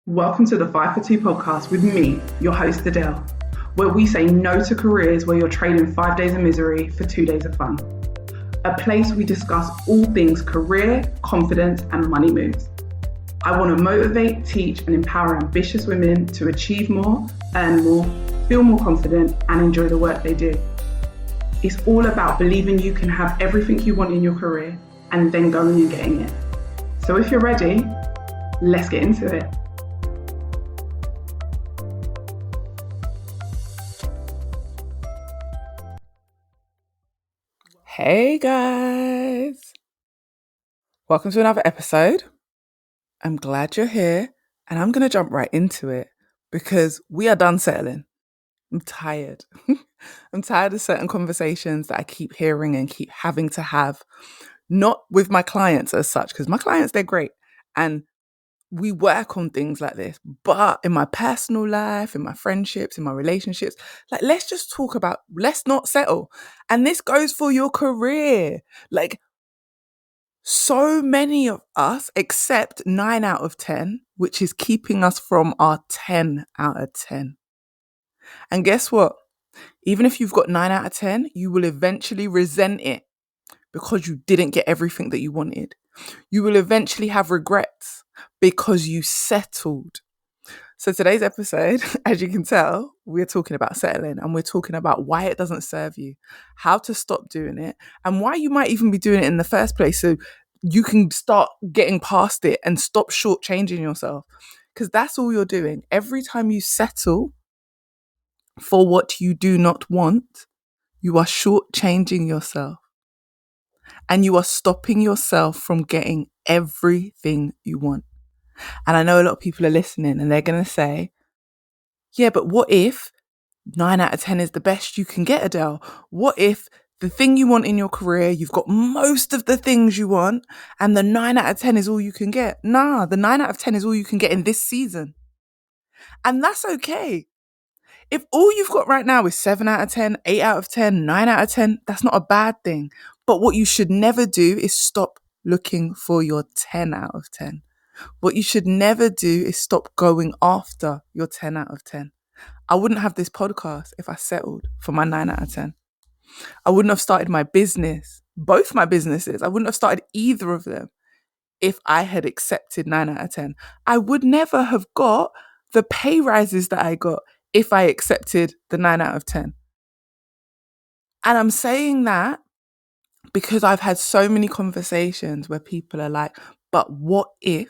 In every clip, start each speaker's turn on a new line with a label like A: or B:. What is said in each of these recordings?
A: Welcome to the 5 for 2 podcast with me, your host Adele, where we say no to careers where you're trading 5 days of misery for 2 days of fun. A place we discuss all things career, confidence, and money moves. I want to motivate, teach, and empower ambitious women to achieve more, earn more, feel more confident, and enjoy the work they do. It's all about believing you can have everything you want in your career and then going and getting it. So if you're ready, let's get into it. Hey guys, welcome to another episode. I'm glad you're here and I'm going to jump right into it because we are done settling. I'm tired. I'm tired of certain conversations that I keep hearing and keep having to have, not with my clients as such, because my clients, they're great and we work on things like this, but in my personal life, in my friendships, in my relationships, like let's just talk about, let's not settle. And this goes for your career. Like so many of us accept 9 out of 10, which is keeping us from our 10 out of 10. And guess what? Even if you've got 9 out of 10, you will eventually resent it because you didn't get everything that you wanted. You will eventually have regrets because you settled. So today's episode, as you can tell, we're talking about settling and we're talking about why it doesn't serve you, how to stop doing it, and why you might even be doing it in the first place so you can start getting past it and stop shortchanging yourself. Because that's all you're doing. Every time you settle for what you do not want, you are shortchanging yourself. And you are stopping yourself from getting everything you want. And I know a lot of people are listening and they're going to say, yeah, but what if 9 out of 10 is the best you can get, Adele? What if the thing you want in your career, you've got most of the things you want and the 9 out of 10 is all you can get? Nah, the 9 out of 10 is all you can get in this season. And that's okay. If all you've got right now is 7 out of 10, 8 out of 10, 9 out of 10, that's not a bad thing. But what you should never do is stop looking for your 10 out of 10. What you should never do is stop going after your 10 out of 10. I wouldn't have this podcast if I settled for my 9 out of 10. I wouldn't have started my business, both my businesses. I wouldn't have started either of them if I had accepted 9 out of 10. I would never have got the pay rises that I got if I accepted the 9 out of 10. And I'm saying that because I've had so many conversations where people are like, but what if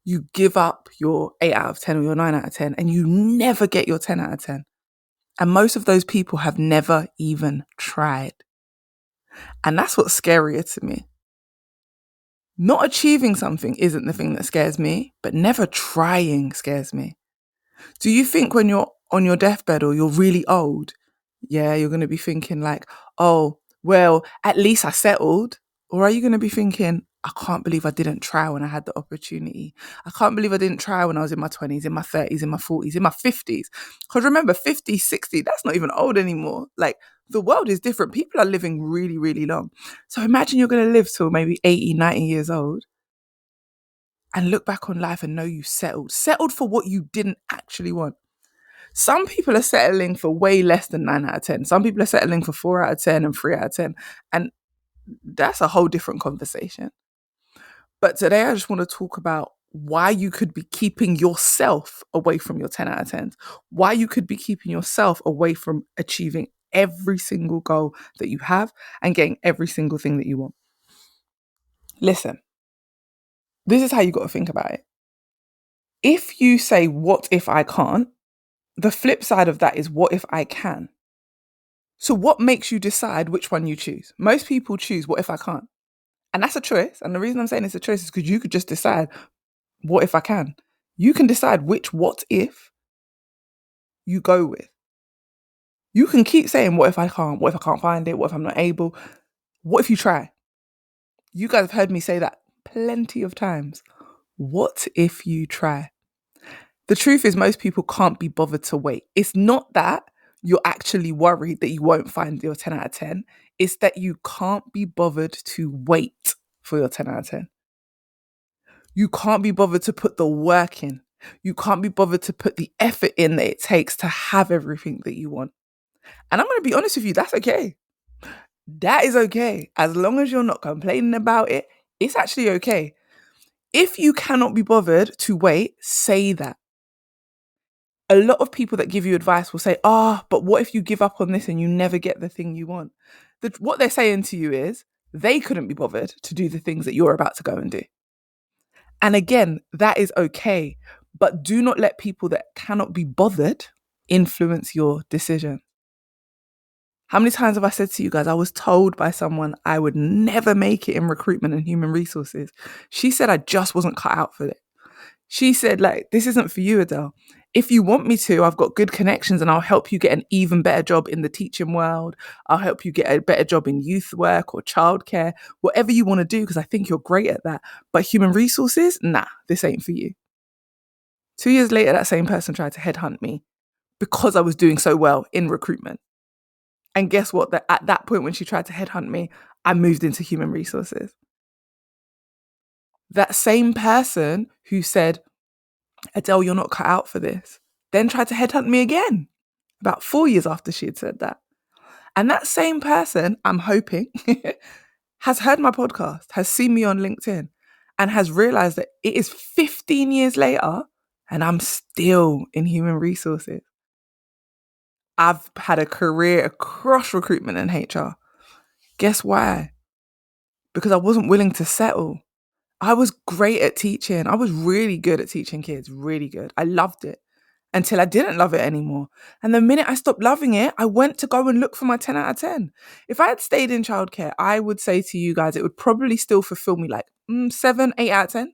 A: you give up your 8 out of 10 or your 9 out of 10 and you never get your 10 out of 10? And most of those people have never even tried. And that's what's scarier to me. Not achieving something isn't the thing that scares me, but never trying scares me. Do you think when you're on your deathbed or you're really old, you're going to be thinking like, oh, well, at least I settled? Or are you going to be thinking, I can't believe I didn't try when I had the opportunity. I can't believe I didn't try when I was in my 20s, in my 30s, in my 40s, in my 50s. Because remember, 50, 60, that's not even old anymore. Like the world is different. People are living really, really long. So imagine you're going to live till maybe 80, 90 years old and look back on life and know you settled for what you didn't actually want. Some people are settling for way less than 9 out of 10. Some people are settling for 4 out of 10 and 3 out of 10. And that's a whole different conversation. But today I just want to talk about why you could be keeping yourself away from your 10 out of 10s, why you could be keeping yourself away from achieving every single goal that you have and getting every single thing that you want. Listen, this is how you got to think about it. If you say, what if I can't? The flip side of that is, what if I can? So what makes you decide which one you choose? Most people choose, what if I can't? And that's a choice. And the reason I'm saying it's a choice is because you could just decide, what if I can? You can decide which what if you go with. You can keep saying, what if I can't? What if I can't find it? What if I'm not able? What if you try? You guys have heard me say that plenty of times. What if you try? The truth is most people can't be bothered to wait. It's not that you're actually worried that you won't find your 10 out of 10. It's that you can't be bothered to wait for your 10 out of 10. You can't be bothered to put the work in. You can't be bothered to put the effort in that it takes to have everything that you want. And I'm going to be honest with you, that's okay. That is okay. As long as you're not complaining about it, it's actually okay. If you cannot be bothered to wait, say that. A lot of people that give you advice will say, but what if you give up on this and you never get the thing you want? What they're saying to you is they couldn't be bothered to do the things that you're about to go and do. And again, that is okay. But do not let people that cannot be bothered influence your decision. How many times have I said to you guys, I was told by someone I would never make it in recruitment and human resources. She said I just wasn't cut out for it. She said, this isn't for you, Adele. If you want me to, I've got good connections and I'll help you get an even better job in the teaching world. I'll help you get a better job in youth work or childcare, whatever you want to do, because I think you're great at that. But human resources, nah, this ain't for you. 2 years later, that same person tried to headhunt me because I was doing so well in recruitment. And guess what? At that point, when she tried to headhunt me, I moved into human resources. That same person who said, Adele, you're not cut out for this, then tried to headhunt me again about 4 years after she had said that. And that same person, I'm hoping, has heard my podcast, has seen me on LinkedIn, and has realized that it is 15 years later and I'm still in human resources. I've had a career across recruitment and HR. Guess why? Because I wasn't willing to settle. I was great at teaching. I was really good at teaching kids, really good. I loved it until I didn't love it anymore. And the minute I stopped loving it, I went to go and look for my 10 out of 10. If I had stayed in childcare, I would say to you guys, it would probably still fulfill me 7, 8 out of 10.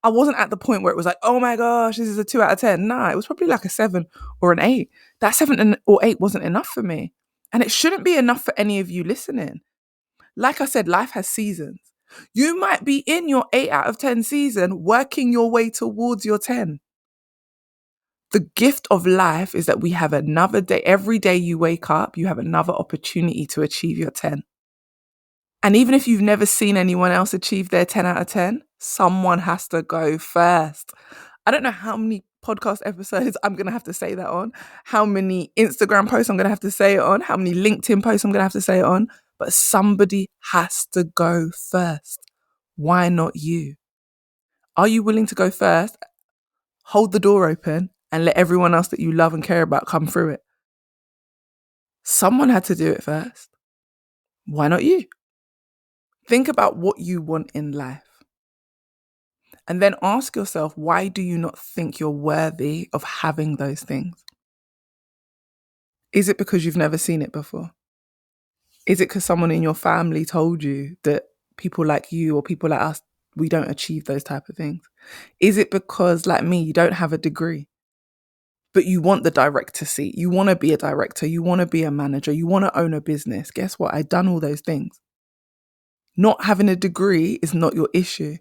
A: I wasn't at the point where it was oh my gosh, this is a 2 out of 10. Nah, it was probably a 7 or an 8. That 7 or 8 wasn't enough for me. And it shouldn't be enough for any of you listening. Like I said, life has seasons. You might be in your 8 out of 10 season, working your way towards your 10. The gift of life is that we have another day. Every day you wake up, you have another opportunity to achieve your 10. And even if you've never seen anyone else achieve their 10 out of 10, someone has to go first. I don't know how many podcast episodes I'm going to have to say that on, how many Instagram posts I'm going to have to say it on, how many LinkedIn posts I'm going to have to say it on, but somebody has to go first. Why not you? Are you willing to go first, hold the door open, and let everyone else that you love and care about come through it? Someone had to do it first. Why not you? Think about what you want in life. And then ask yourself, why do you not think you're worthy of having those things? Is it because you've never seen it before? Is it because someone in your family told you that people like you or people like us, we don't achieve those type of things? Is it because, like me, you don't have a degree, but you want the director seat? You want to be a director. You want to be a manager. You want to own a business. Guess what? I've done all those things. Not having a degree is not your issue.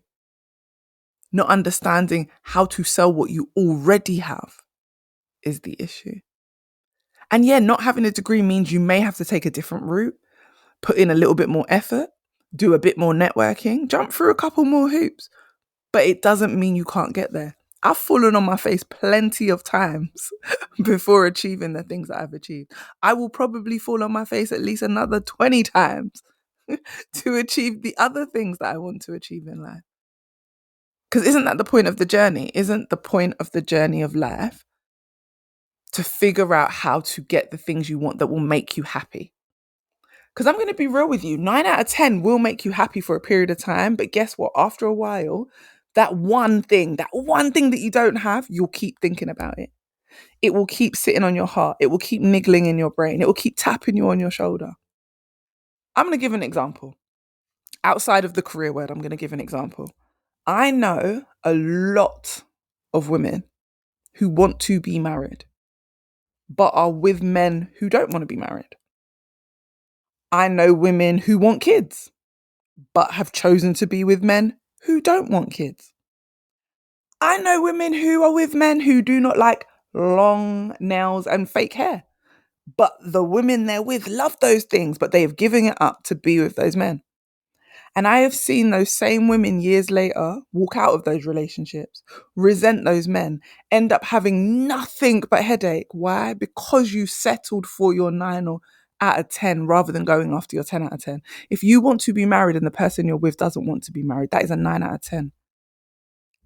A: Not understanding how to sell what you already have is the issue. And yeah, not having a degree means you may have to take a different route, put in a little bit more effort, do a bit more networking, jump through a couple more hoops. But it doesn't mean you can't get there. I've fallen on my face plenty of times before achieving the things that I've achieved. I will probably fall on my face at least another 20 times to achieve the other things that I want to achieve in life. Because isn't that the point of the journey? Isn't the point of the journey of life to figure out how to get the things you want that will make you happy? Because I'm going to be real with you, 9 out of 10 will make you happy for a period of time. But guess what? After a while, that one thing that you don't have, you'll keep thinking about it. It will keep sitting on your heart. It will keep niggling in your brain. It will keep tapping you on your shoulder. I'm going to give an example. Outside of the career word, I'm going to give an example. I know a lot of women who want to be married, but are with men who don't want to be married. I know women who want kids, but have chosen to be with men who don't want kids. I know women who are with men who do not like long nails and fake hair, but the women they're with love those things, but they have given it up to be with those men. And I have seen those same women years later walk out of those relationships, resent those men, end up having nothing but headache. Why? Because you settled for your 9 or out of 10 rather than going after your 10 out of 10. If you want to be married and the person you're with doesn't want to be married, that is a 9 out of 10.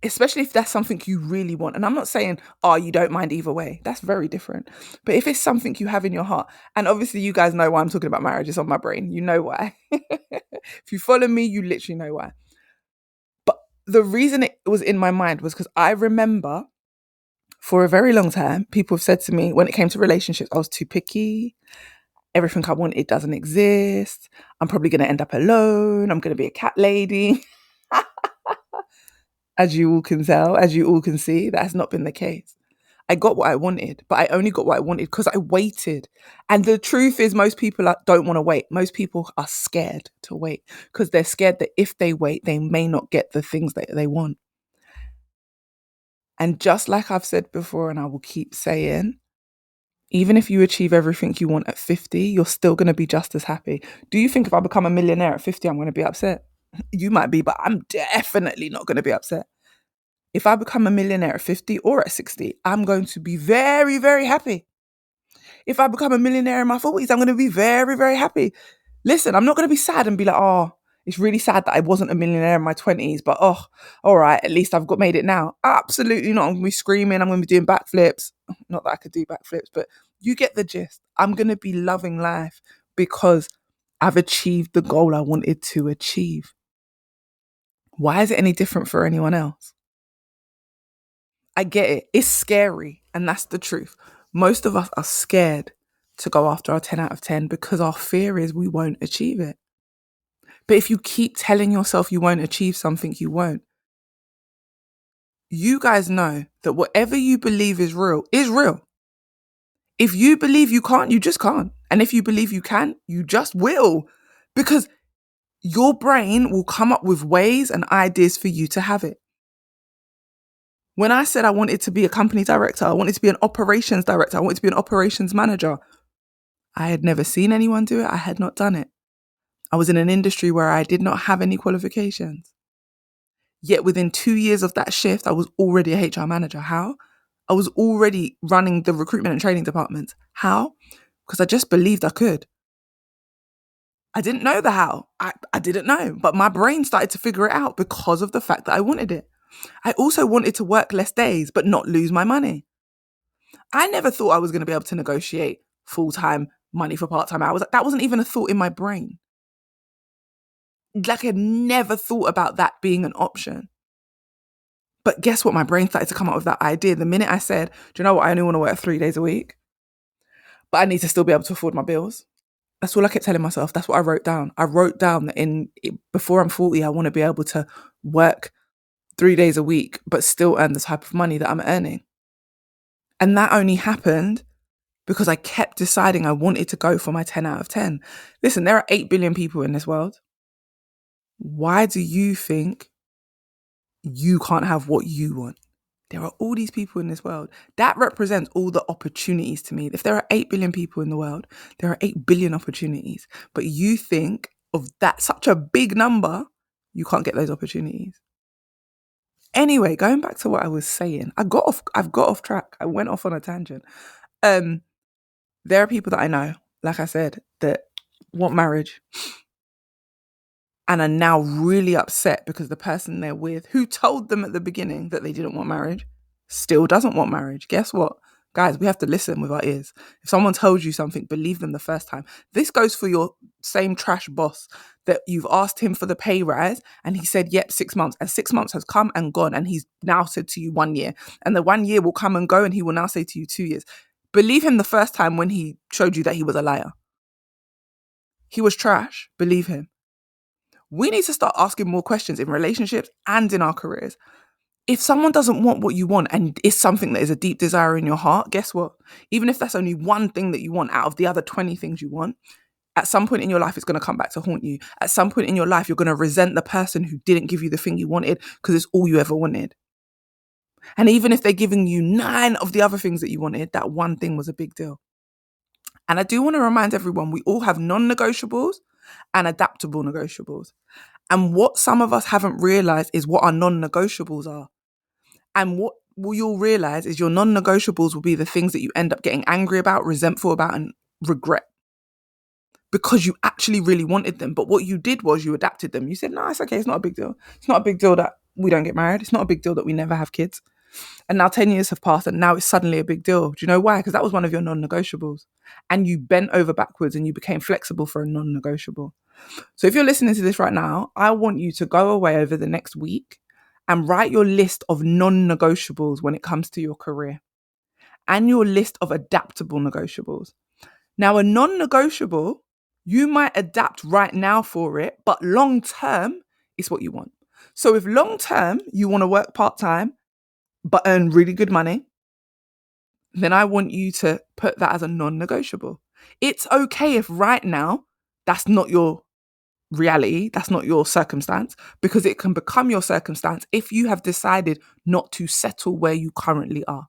A: Especially if that's something you really want. And I'm not saying, oh, you don't mind either way. That's very different. But if it's something you have in your heart, and obviously you guys know why I'm talking about marriage, it's on my brain. You know why. If you follow me, you literally know why. But the reason it was in my mind was because I remember for a very long time, people have said to me when it came to relationships, I was too picky. Everything I want, it doesn't exist. I'm probably going to end up alone. I'm going to be a cat lady. As you all can tell, as you all can see, that has not been the case. I got what I wanted, but I only got what I wanted because I waited. And the truth is, most people don't want to wait. Most people are scared to wait because they're scared that if they wait, they may not get the things that they want. And just like I've said before, and I will keep saying, even if you achieve everything you want at 50, you're still going to be just as happy. Do you think if I become a millionaire at 50, I'm going to be upset? You might be, but I'm definitely not going to be upset. If I become a millionaire at 50 or at 60, I'm going to be very, very happy. If I become a millionaire in my 40s, I'm going to be very, very happy. Listen, I'm not going to be sad and be like, oh, it's really sad that I wasn't a millionaire in my 20s, but oh, all right, at least I've made it now. Absolutely not. I'm going to be screaming. I'm going to be doing backflips. Not that I could do backflips, but you get the gist. I'm going to be loving life because I've achieved the goal I wanted to achieve. Why is it any different for anyone else? I get it. It's scary. And that's the truth. Most of us are scared to go after our 10 out of 10 because our fear is we won't achieve it. But if you keep telling yourself you won't achieve something, you won't. You guys know that whatever you believe is real is real. If you believe you can't, you just can't. And if you believe you can, you just will. Because your brain will come up with ways and ideas for you to have it. When I said I wanted to be a company director, I wanted to be an operations director, I wanted to be an operations manager, I had never seen anyone do it. I had not done it. I was in an industry where I did not have any qualifications. Yet within 2 years of that shift, I was already a HR manager. How? I was already running the recruitment and training department. How? Because I just believed I could. I didn't know the how. I didn't know. But my brain started to figure it out because of the fact that I wanted it. I also wanted to work less days, but not lose my money. I never thought I was going to be able to negotiate full-time money for part-time hours. That wasn't even a thought in my brain. Like I never thought about that being an option. But guess what? My brain started to come up with that idea. The minute I said, do you know what? I only want to work 3 days a week, but I need to still be able to afford my bills. That's all I kept telling myself. That's what I wrote down. I wrote down that before I'm 40, I want to be able to work 3 days a week, but still earn the type of money that I'm earning. And that only happened because I kept deciding I wanted to go for my 10 out of 10. Listen, there are 8 billion people in this world. Why do you think you can't have what you want? There are all these people in this world. That represents all the opportunities to me. If there are 8 billion people in the world, there are 8 billion opportunities. But you think of that such a big number, you can't get those opportunities. Anyway, going back to what I was saying, I've got off track. I went off on a tangent. There are people that I know, like I said, that want marriage and are now really upset because the person they're with, who told them at the beginning that they didn't want marriage, still doesn't want marriage. Guess what? Guys, we have to listen with our ears. If someone tells you something, believe them the first time. This goes for your same trash boss that you've asked him for the pay rise and he said, yep, 6 months. And 6 months has come and gone and he's now said to you 1 year. And the 1 year will come and go and he will now say to you 2 years. Believe him the first time when he showed you that he was a liar. He was trash. Believe him. We need to start asking more questions in relationships and in our careers. If someone doesn't want what you want and it's something that is a deep desire in your heart, guess what? Even if that's only one thing that you want out of the other 20 things you want, at some point in your life, it's going to come back to haunt you. At some point in your life, you're going to resent the person who didn't give you the thing you wanted because it's all you ever wanted. And even if they're giving you 9 of the other things that you wanted, that one thing was a big deal. And I do want to remind everyone, we all have non-negotiables and adaptable negotiables. And what some of us haven't realized is what our non-negotiables are. And what you'll realize is your non-negotiables will be the things that you end up getting angry about, resentful about, and regret because you actually really wanted them. But what you did was you adapted them. You said, no, it's okay. It's not a big deal. It's not a big deal that we don't get married. It's not a big deal that we never have kids. And now 10 years have passed and now it's suddenly a big deal. Do you know why? Because that was one of your non-negotiables. And you bent over backwards and you became flexible for a non-negotiable. So if you're listening to this right now, I want you to go away over the next week and write your list of non-negotiables when it comes to your career and your list of adaptable negotiables. Now, a non-negotiable, you might adapt right now for it, but long term is what you want. So if long term you want to work part-time but earn really good money, then I want you to put that as a non-negotiable. It's okay if right now that's not your reality, that's not your circumstance, because it can become your circumstance if you have decided not to settle where you currently are.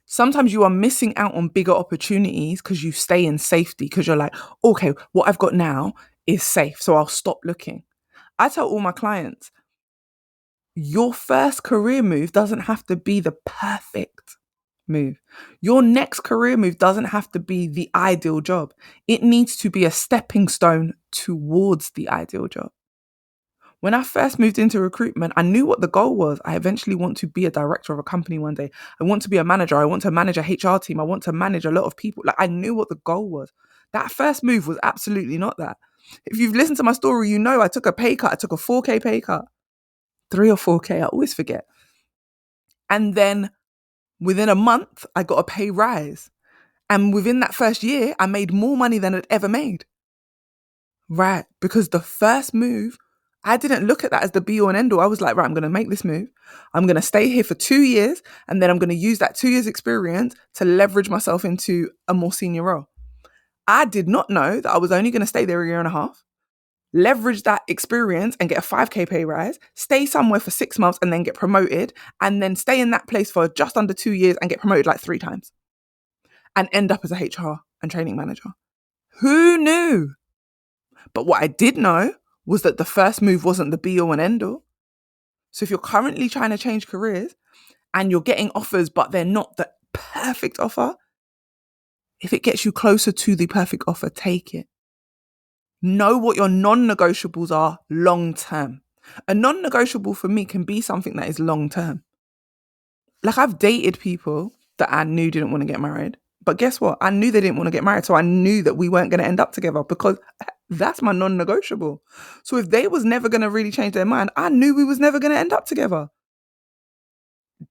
A: Sometimes you are missing out on bigger opportunities because you stay in safety because you're like, okay, what I've got now is safe, so I'll stop looking. I tell all my clients, your first career move doesn't have to be the perfect move. Your next career move doesn't have to be the ideal job. It needs to be a stepping stone towards the ideal job. When I first moved into recruitment, I knew what the goal was. I eventually want to be a director of a company one day. I want to be a manager. I want to manage a HR team. I want to manage a lot of people. Like I knew what the goal was. That first move was absolutely not that. If you've listened to my story, you know I took a pay cut. I took a 4K pay cut. 3 or 4K, I always forget. And then within a month, I got a pay rise. And within that first year, I made more money than I'd ever made. Right. Because the first move, I didn't look at that as the be all and end all. I was like, right, I'm going to make this move. I'm going to stay here for 2 years. And then I'm going to use that 2 years experience to leverage myself into a more senior role. I did not know that I was only going to stay there a year and a half, leverage that experience and get a 5K pay rise, stay somewhere for 6 months and then get promoted, and then stay in that place for just under 2 years and get promoted like 3 times and end up as a HR and training manager. Who knew? But what I did know was that the first move wasn't the be all and end all. So if you're currently trying to change careers and you're getting offers, but they're not the perfect offer, if it gets you closer to the perfect offer, take it. Know what your non-negotiables are long term. A non-negotiable for me can be something that is long term. Like I've dated people that I knew didn't want to get married. But guess what? I knew they didn't want to get married. So I knew that we weren't going to end up together because that's my non-negotiable. So if they was never going to really change their mind, I knew we was never going to end up together.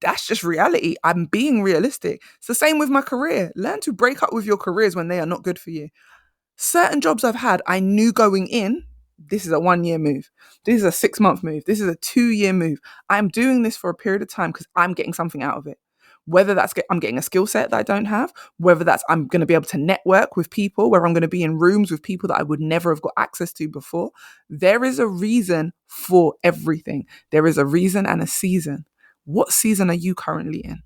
A: That's just reality. I'm being realistic. It's the same with my career. Learn to break up with your careers when they are not good for you. Certain jobs I've had, I knew going in, this is a 1-year move. This is a 6-month move. This is a 2-year move. I'm doing this for a period of time because I'm getting something out of it. Whether that's I'm getting a skill set that I don't have, whether that's I'm going to be able to network with people, whether I'm going to be in rooms with people that I would never have got access to before. There is a reason for everything. There is a reason and a season. What season are you currently in?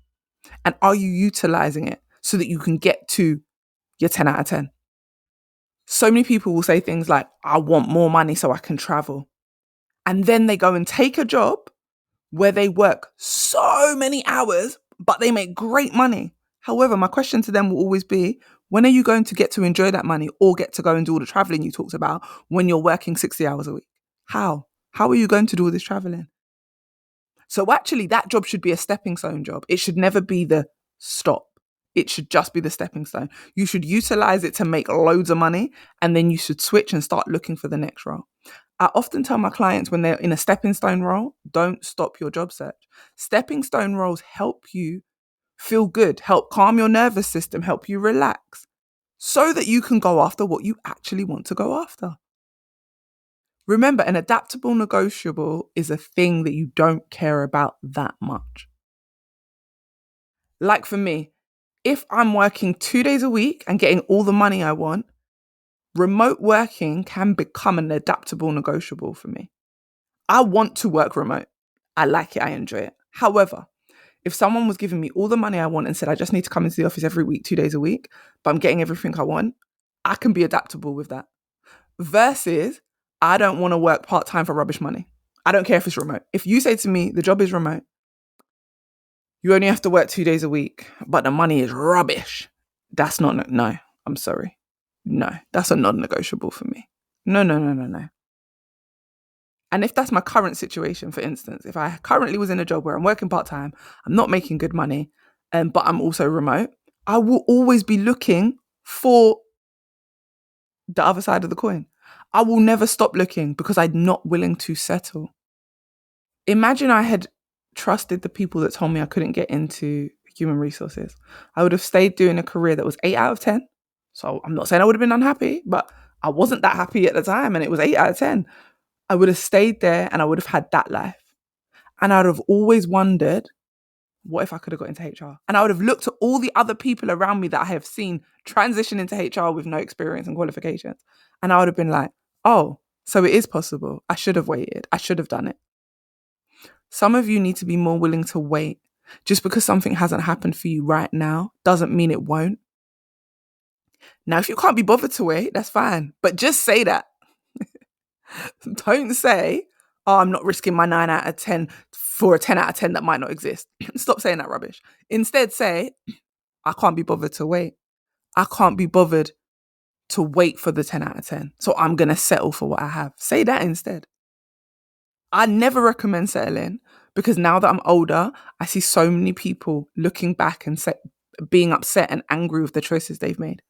A: And are you utilizing it so that you can get to your 10 out of 10? So many people will say things like, I want more money so I can travel. And then they go and take a job where they work so many hours, but they make great money. However, my question to them will always be, when are you going to get to enjoy that money or get to go and do all the traveling you talked about when you're working 60 hours a week? How? How are you going to do all this traveling? So actually, that job should be a stepping stone job. It should never be the stop. It should just be the stepping stone. You should utilize it to make loads of money, and then you should switch and start looking for the next role. I often tell my clients when they're in a stepping stone role, don't stop your job search. Stepping stone roles help you feel good, help calm your nervous system, help you relax so that you can go after what you actually want to go after. Remember, an adaptable negotiable is a thing that you don't care about that much. Like for me, if I'm working 2 days a week and getting all the money I want, remote working can become an adaptable negotiable for me. I want to work remote. I like it. I enjoy it. However, if someone was giving me all the money I want and said, I just need to come into the office every week, 2 days a week, but I'm getting everything I want, I can be adaptable with that. Versus, I don't want to work part-time for rubbish money. I don't care if it's remote. If you say to me, the job is remote, you only have to work 2 days a week, but the money is rubbish. That's not, no, I'm sorry. No, that's a non-negotiable for me. No, no, no, no, no. And if that's my current situation, for instance, if I currently was in a job where I'm working part-time, I'm not making good money, but I'm also remote, I will always be looking for the other side of the coin. I will never stop looking because I'm not willing to settle. Imagine I had trusted the people that told me I couldn't get into human resources. I would have stayed doing a career that was 8 out of 10. So I'm not saying I would have been unhappy, but I wasn't that happy at the time and it was 8 out of 10. I would have stayed there and I would have had that life. And I would have always wondered, what if I could have got into HR? And I would have looked at all the other people around me that I have seen transition into HR with no experience and qualifications. And I would have been like, oh, so it is possible. I should have waited. I should have done it. Some of you need to be more willing to wait. Just because something hasn't happened for you right now doesn't mean it won't. Now, if you can't be bothered to wait, that's fine. But just say that. Don't say, oh, I'm not risking my 9 out of 10 for a 10 out of 10 that might not exist. Stop saying that rubbish. Instead, say, I can't be bothered to wait. I can't be bothered to wait for the 10 out of 10. So I'm going to settle for what I have. Say that instead. I never recommend settling because now that I'm older, I see so many people looking back and being upset and angry with the choices they've made.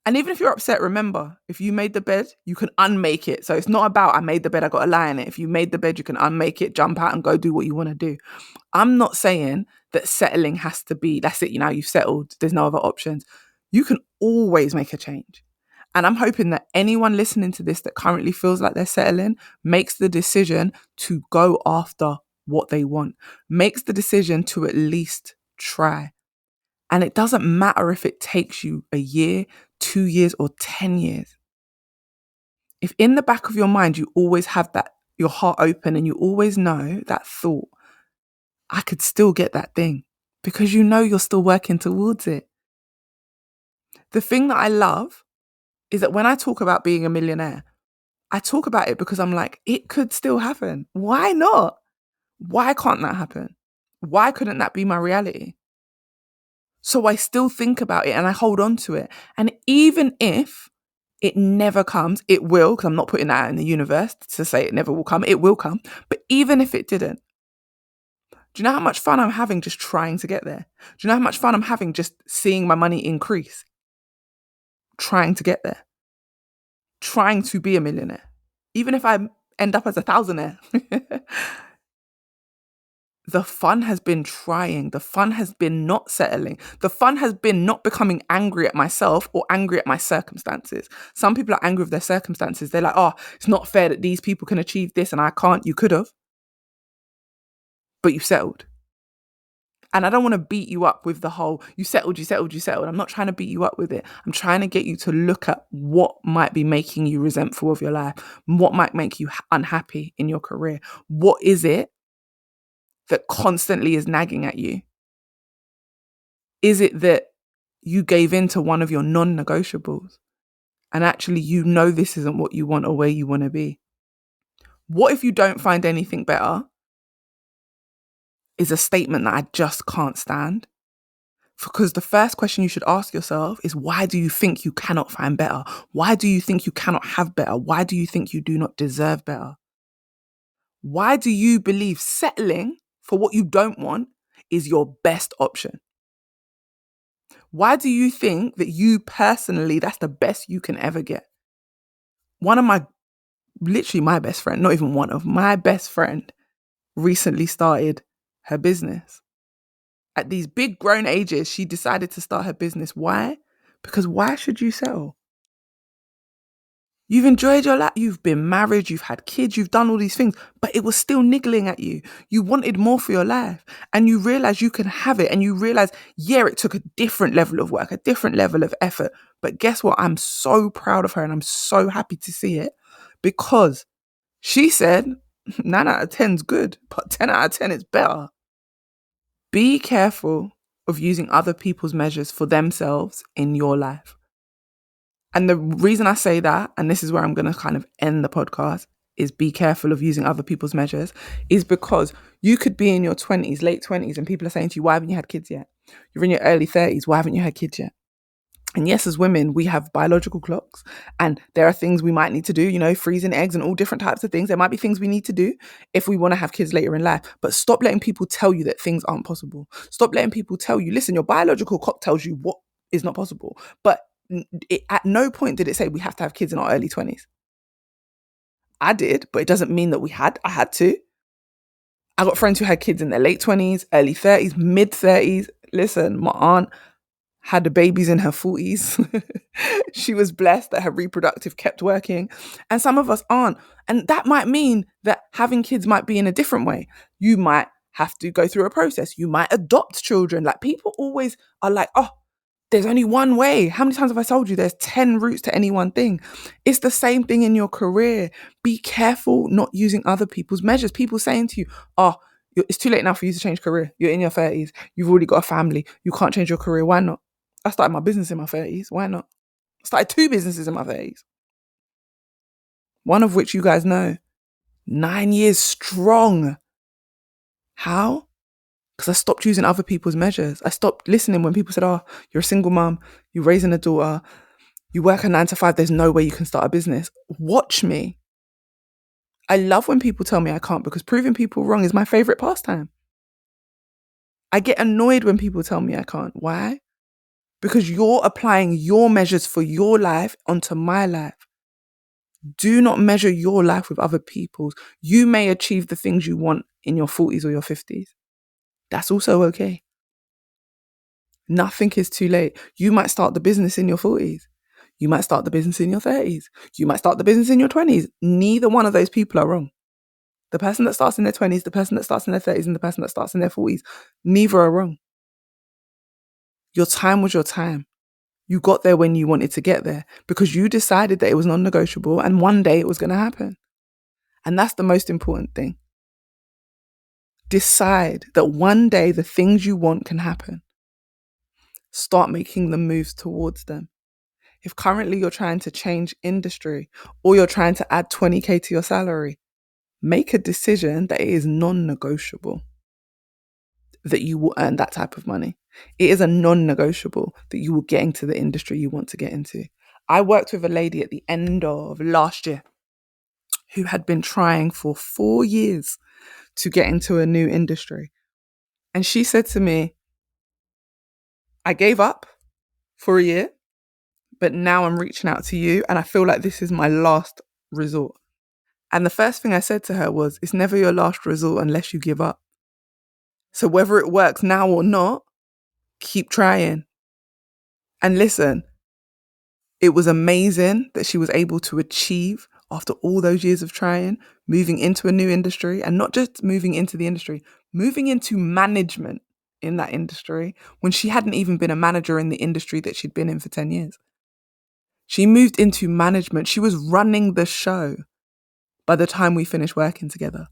A: And even if you're upset, remember, if you made the bed, you can unmake it. So it's not about, I made the bed, I got to lie in it. If you made the bed, you can unmake it, jump out and go do what you want to do. I'm not saying that settling has to be, that's it, you've settled, there's no other options. You can always make a change. And I'm hoping that anyone listening to this that currently feels like they're settling makes the decision to go after what they want, makes the decision to at least try. And it doesn't matter if it takes you a year, 2 years, or 10 years. If in the back of your mind, you always have that, your heart open, and you always know that thought, I could still get that thing, because you know you're still working towards it. The thing that I love is that when I talk about being a millionaire, I talk about it because I'm like, it could still happen. Why not? Why can't that happen? Why couldn't that be my reality? So I still think about it and I hold on to it. And even if it never comes, it will, because I'm not putting that out in the universe to say it never will come. It will come. But even if it didn't, do you know how much fun I'm having just trying to get there? Do you know how much fun I'm having just seeing my money increase? Trying to get there. Trying to be a millionaire. Even if I end up as a thousandaire. The fun has been trying. The fun has been not settling. The fun has been not becoming angry at myself or angry at my circumstances. Some people are angry with their circumstances. They're like, oh, it's not fair that these people can achieve this and I can't. You could have. But you settled. And I don't want to beat you up with the whole, you settled, you settled, you settled. I'm not trying to beat you up with it. I'm trying to get you to look at what might be making you resentful of your life. What might make you unhappy in your career. What is it that constantly is nagging at you? Is it that you gave in to one of your non-negotiables and actually you know this isn't what you want or where you want to be? What if you don't find anything better? Is a statement that I just can't stand. Because the first question you should ask yourself is, why do you think you cannot find better? Why do you think you cannot have better? Why do you think you do not deserve better? Why do you believe settling for what you don't want is your best option? Why do you think that you personally, that's the best you can ever get? Literally my best friend, not even one of my best friend, recently started her business. At these big grown ages, she decided to start her business. Why? Because why should you settle? You've enjoyed your life, you've been married, you've had kids, you've done all these things, but it was still niggling at you. You wanted more for your life and you realize you can have it and you realize, yeah, it took a different level of work, a different level of effort. But guess what? I'm so proud of her and I'm so happy to see it because she said 9 out of 10 is good, but 10 out of 10 is better. Be careful of using other people's measures for themselves in your life. And the reason I say that, and this is where I'm going to kind of end the podcast, is be careful of using other people's measures, is because you could be in your 20s, late 20s, and people are saying to you, why haven't you had kids yet? You're in your early 30s, why haven't you had kids yet? And yes, as women, we have biological clocks, and there are things we might need to do, you know, freezing eggs and all different types of things. There might be things we need to do if we want to have kids later in life. But stop letting people tell you that things aren't possible. Stop letting people tell you, listen, your biological clock tells you what is not possible. But at no point did it say we have to have kids in our early 20s. I did, but it doesn't mean that I had to. I got friends who had kids in their late 20s, early 30s, mid 30s. Listen, my aunt had the babies in her 40s. She was blessed that her reproductive kept working. And some of us aren't. And that might mean that having kids might be in a different way. You might have to go through a process. You might adopt children. Like, people always are like, oh, there's only one way. How many times have I told you there's 10 routes to any one thing? It's the same thing in your career. Be careful not using other people's measures. People saying to you, oh, it's too late now for you to change career. You're in your 30s. You've already got a family. You can't change your career. Why not? I started my business in my 30s. Why not? I started 2 businesses in my 30s. One of which you guys know. 9 years strong. How? Because I stopped using other people's measures. I stopped listening when people said, oh, you're a single mum, you're raising a daughter, you work a 9 to 5, there's no way you can start a business. Watch me. I love when people tell me I can't, because proving people wrong is my favorite pastime. I get annoyed when people tell me I can't. Why? Because you're applying your measures for your life onto my life. Do not measure your life with other people's. You may achieve the things you want in your 40s or your 50s. That's also okay. Nothing is too late. You might start the business in your 40s. You might start the business in your 30s. You might start the business in your 20s. Neither one of those people are wrong. The person that starts in their 20s, the person that starts in their 30s, and the person that starts in their 40s, neither are wrong. Your time was your time. You got there when you wanted to get there because you decided that it was non-negotiable and one day it was going to happen. And that's the most important thing. Decide that one day the things you want can happen. Start making the moves towards them. If currently you're trying to change industry or you're trying to add 20k to your salary, make a decision that it is non-negotiable that you will earn that type of money. It is a non-negotiable that you will get into the industry you want to get into. I worked with a lady at the end of last year who had been trying for 4 years to get into a new industry. And she said to me, I gave up for a year, but now I'm reaching out to you and I feel like this is my last resort. And the first thing I said to her was, it's never your last resort unless you give up. So whether it works now or not, keep trying. And listen, it was amazing that she was able to achieve, after all those years of trying, moving into a new industry, and not just moving into the industry, moving into management in that industry when she hadn't even been a manager in the industry that she'd been in for 10 years. She moved into management. She was running the show by the time we finished working together.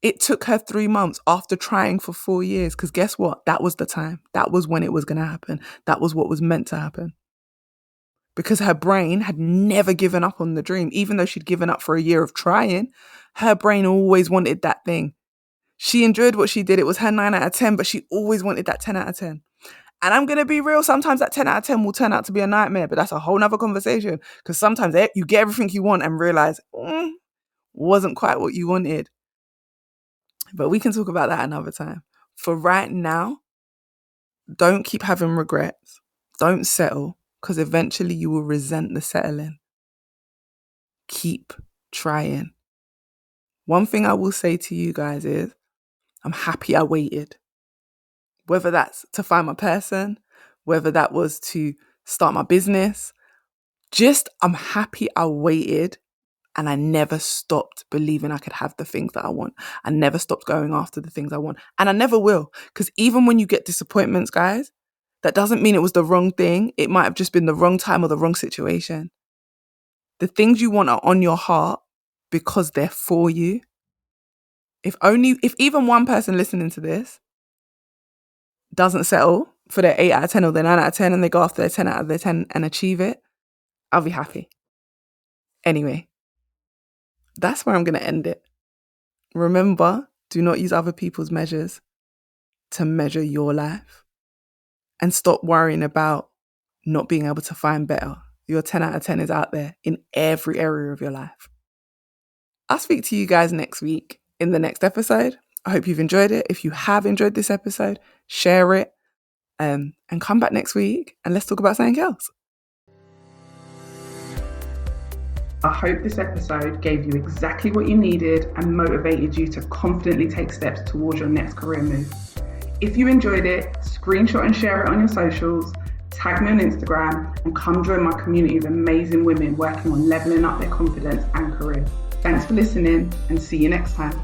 A: It took her 3 months after trying for 4 years, because guess what? That was the time. That was when it was going to happen. That was what was meant to happen. Because her brain had never given up on the dream. Even though she'd given up for a year of trying, her brain always wanted that thing. She enjoyed what she did. It was her 9 out of 10, but she always wanted that 10 out of 10. And I'm going to be real, sometimes that 10 out of 10 will turn out to be a nightmare, but that's a whole nother conversation. Because sometimes you get everything you want and realize, wasn't quite what you wanted. But we can talk about that another time. For right now, don't keep having regrets. Don't settle, because eventually you will resent the settling. Keep trying. One thing I will say to you guys is, I'm happy I waited. Whether that's to find my person, whether that was to start my business, I'm happy I waited. And I never stopped believing I could have the things that I want. I never stopped going after the things I want. And I never will. Because even when you get disappointments, guys, that doesn't mean it was the wrong thing. It might have just been the wrong time or the wrong situation. The things you want are on your heart because they're for you. If even one person listening to this doesn't settle for their 8 out of 10 or their 9 out of 10 and they go after their 10 out of their 10 and achieve it, I'll be happy. Anyway, that's where I'm going to end it. Remember, do not use other people's measures to measure your life. And stop worrying about not being able to find better. Your 10 out of 10 is out there in every area of your life. I'll speak to you guys next week in the next episode. I hope you've enjoyed it. If you have enjoyed this episode, share it and come back next week and let's talk about something else. I hope this episode gave you exactly what you needed and motivated you to confidently take steps towards your next career move. If you enjoyed it, screenshot and share it on your socials, tag me on Instagram, and come join my community of amazing women working on leveling up their confidence and career. Thanks for listening, and see you next time.